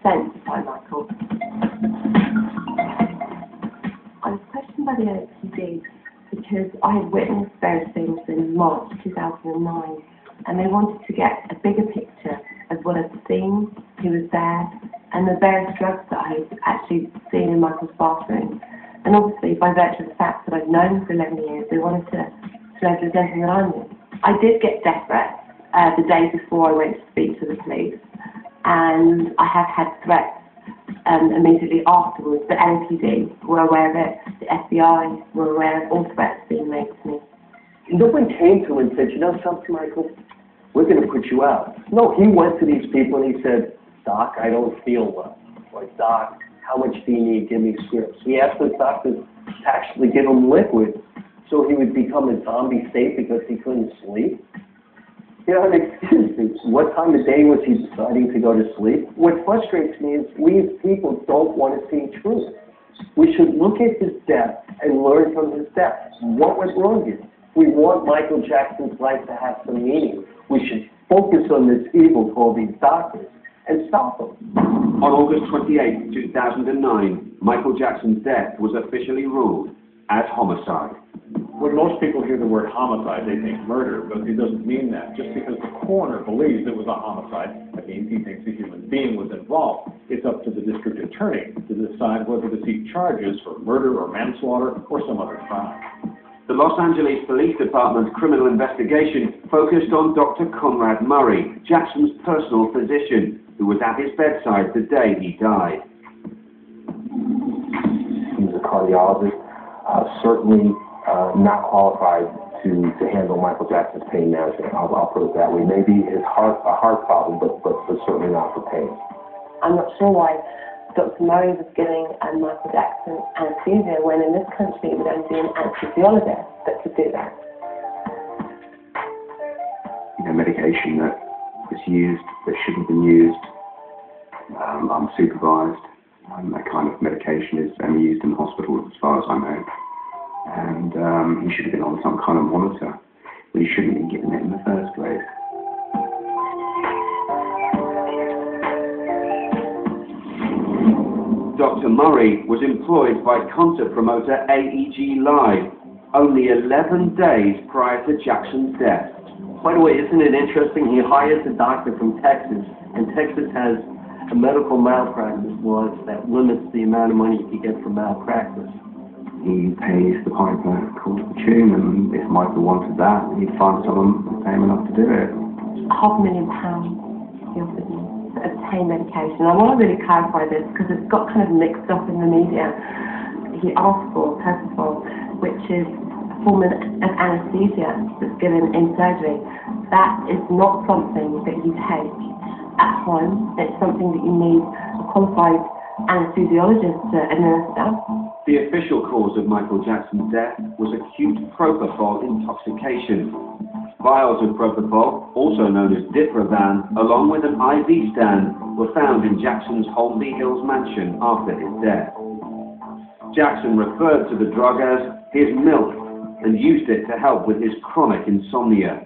100% to find Michael. I was questioned by the NHD because I had witnessed various things in March 2009, and they wanted to get a bigger picture of what I'd seen, who was there, and the various drugs that I had actually seen in Michael's bathroom. And obviously, by virtue of the fact that I'd known him for 11 years, they wanted to know if there was anything that I knew. I did get death threats the day before I went to speak to the police, and I have had threats immediately afterwards. The NPD were aware of it, the FBI were aware of all threats being made to me. No one came to him and said, you know something, Michael? We're going to put you out. No, he went to these people and he said, Doc, I don't feel well. Or, Doc, how much do you need? Give me scripts. He asked the doctors to actually give him liquid so he would become a zombie state because he couldn't sleep. You know, excuse me, what time of day was he deciding to go to sleep? What frustrates me is we as people don't want to see truth. We should look at his death and learn from his death. What went wrong here? We want Michael Jackson's life to have some meaning. We should focus on this evil called these doctors and stop them. On August 28, 2009, Michael Jackson's death was officially ruled as homicide. When most people hear the word homicide, they think murder, but it doesn't mean that. Just because the coroner believes it was a homicide, that means he thinks a human being was involved. It's up to the district attorney to decide whether to seek charges for murder or manslaughter or some other crime. The Los Angeles Police Department's criminal investigation focused on Dr. Conrad Murray, Jackson's personal physician, who was at his bedside the day he died. He's a cardiologist, certainly not qualified to handle Michael Jackson's pain management. I'll put it that way. Maybe a heart problem, but certainly not for pain. I'm not sure why Dr. Murray was giving Michael Jackson anesthesia when in this country it would only be an anesthesiologist that could do that. You know, medication that was used that shouldn't have been used, unsupervised. That kind of medication is only used in hospitals as far as I know. And he should have been on some kind of monitor, but he shouldn't have been given it in the first place. Dr. Murray was employed by concert promoter AEG Live only 11 days prior to Jackson's death. By the way, isn't it interesting? He hires a doctor from Texas, and Texas has a medical malpractice law that limits the amount of money you can get for malpractice. He pays the piper according to the tune, and if Michael wanted that, he'd find someone and pay him enough to do it. £500,000 he offered me to obtain medication. I want to really clarify this because it's got kind of mixed up in the media. He asked for propofol, which is a form of anesthesia that's given in surgery. That is not something that you take at home. It's something that you need a qualified anesthesiologist to administer. The official cause of Michael Jackson's death was acute propofol intoxication. Vials of propofol, also known as Diprovan, along with an IV stand, were found in Jackson's Holmby Hills mansion after his death. Jackson referred to the drug as his milk and used it to help with his chronic insomnia.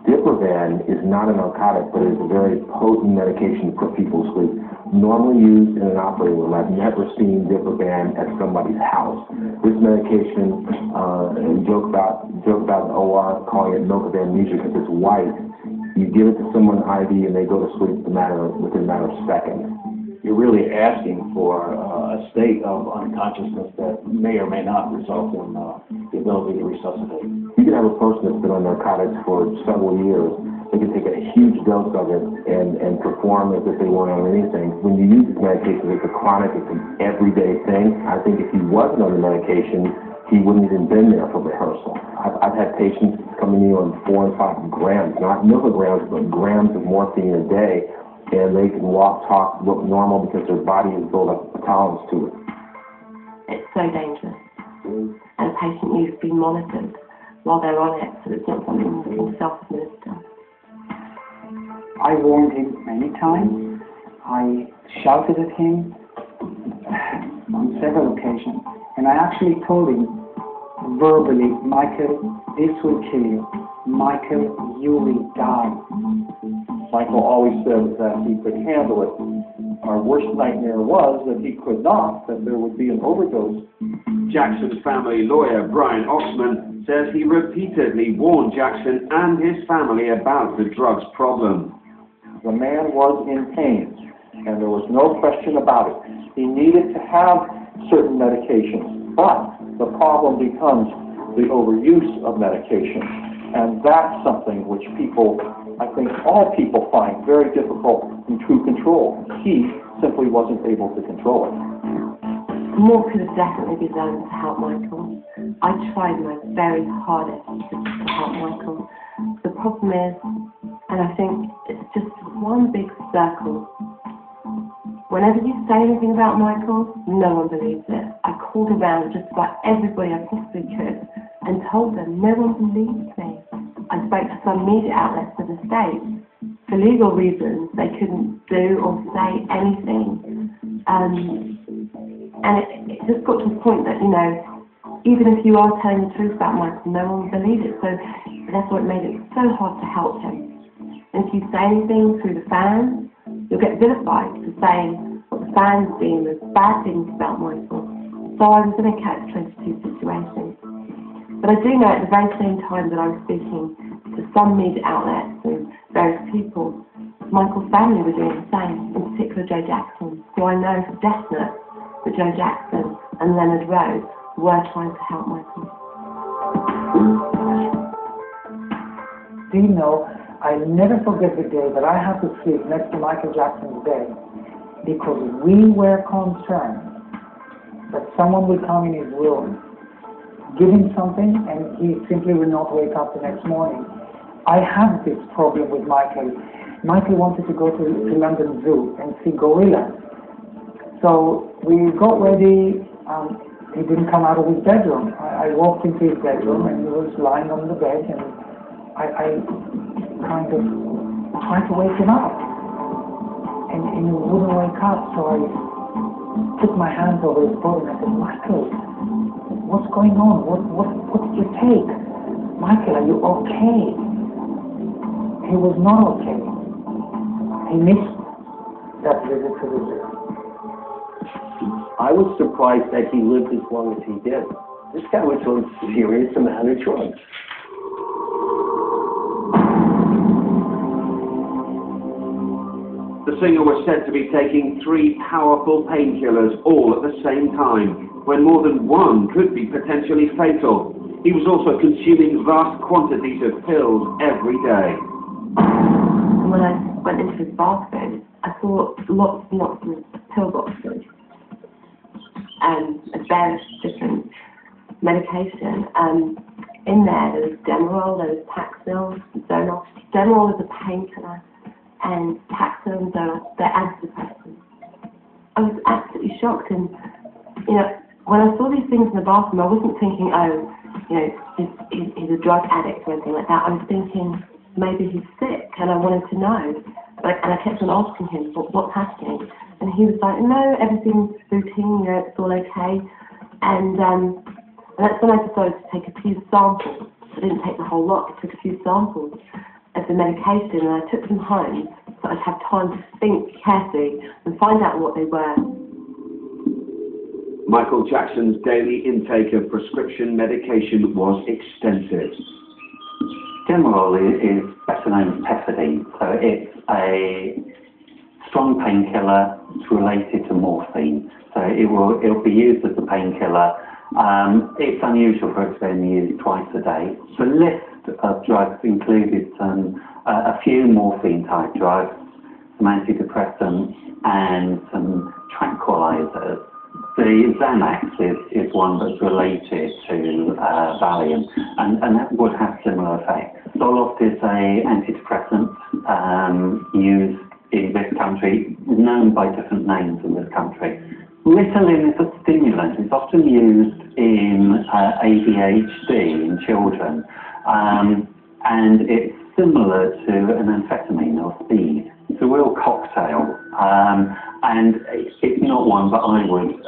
Diprovan is not a narcotic, but it is a very potent medication to put people to sleep. Normally used in an operating room. I've never seen Diprovan at somebody's house. This medication, you joke about the OR calling it milk of amnesia because it's white. You give it to someone IV and they go to sleep within a matter of seconds. You're really asking for a state of unconsciousness that may or may not result in the ability to resuscitate. You can have a person that's been on narcotics for several years. They can take a huge dose of it and perform as if they weren't on anything. When you use this medication, it's a chronic, it's an everyday thing. I think if he wasn't on the medication, he wouldn't even been there for rehearsal. I've had patients coming in on 4 and 5 grams, not milligrams, but grams of morphine a day, and they can walk, talk, look normal because their body has built up a tolerance to it. It's so dangerous. And a patient needs to be monitored while they're on it, so it's not something they can self-administer. I warned him many times. I shouted at him on several occasions. And I actually told him verbally, Michael, this will kill you. Michael, you will die. Michael always said that he could handle it, our worst nightmare was that he could not, that there would be an overdose. Jackson's family lawyer, Brian Oxman, says he repeatedly warned Jackson and his family about the drugs problem. The man was in pain, and there was no question about it. He needed to have certain medications, but the problem becomes the overuse of medication. And that's something which people, I think all people find very difficult to control. He simply wasn't able to control it. More could have definitely been done to help Michael. I tried my very hardest to help Michael. The problem is, and I think it's just one big circle. Whenever you say anything about Michael, no one believes it. I called around just about everybody I possibly could and told them no one believed me. I spoke to some media outlets in the States. For legal reasons, they couldn't do or say anything. And it just got to the point that, you know, even if you are telling the truth about Michael, no one would believe it. So that's what made it so hard to help him. And if you say anything through the fans, you'll get vilified for saying what the fans deem as bad things about Michael. So I was in a catch-22 situation. But I do know at the very same time that I was speaking to some media outlets and various people, Michael's family were doing the same, in particular Joe Jackson, who I know for definite that Joe Jackson and Leonard Rose were trying to help Michael. Do you know, I never forget the day that I had to sleep next to Michael Jackson's bed because we were concerned that someone would come in his room, give him something, and he simply would not wake up the next morning. I had this problem with Michael. Michael wanted to go to London Zoo and see gorillas. So we got ready. He didn't come out of his bedroom. I walked into his bedroom and he was lying on the bed, and I kind of tried to wake him up. And he wouldn't wake up, so I put my hands over his body and I said, Michael, what's going on? What did you take? Michael, are you okay? He was not okay. He missed that visit to the zoo. I was surprised that he lived as long as he did. This guy was on a serious amount of drugs. The singer was said to be taking 3 powerful painkillers all at the same time, when more than one could be potentially fatal. He was also consuming vast quantities of pills every day. And when I went into his bathroom, I saw lots and lots of pill boxes and various different medication. In there was Demerol, there was Paxil, Zonal. Demerol is a painkiller, and Paxil and Zonal, they're antidepressants. I was absolutely shocked, and you know, when I saw these things in the bathroom, I wasn't thinking, oh, you know, he's a drug addict or anything like that. I was thinking maybe he's sick, and I wanted to know. And I kept on asking him, what's happening? And he was like, no, everything's routine, you know, it's all okay. And that's when I decided to take a few samples. I didn't take the whole lot, I took a few samples of the medication, and I took them home so I'd have time to think carefully and find out what they were. Michael Jackson's daily intake of prescription medication was extensive. Demerol is better known as Pethidine, so it's a strong painkiller. It's related to morphine, so it'll be used as a painkiller. It's unusual for it to be used twice a day. The list of drugs included a few morphine-type drugs, some antidepressants, and some tranquilizers. The Xanax is one that's related to Valium, and that would have similar effects. Zoloft is an antidepressant used in this country, known by different names in this country. Ritalin is a stimulant. It's often used in ADHD in children, and it's similar to an amphetamine or speed. It's a real cocktail, and it's not one that I would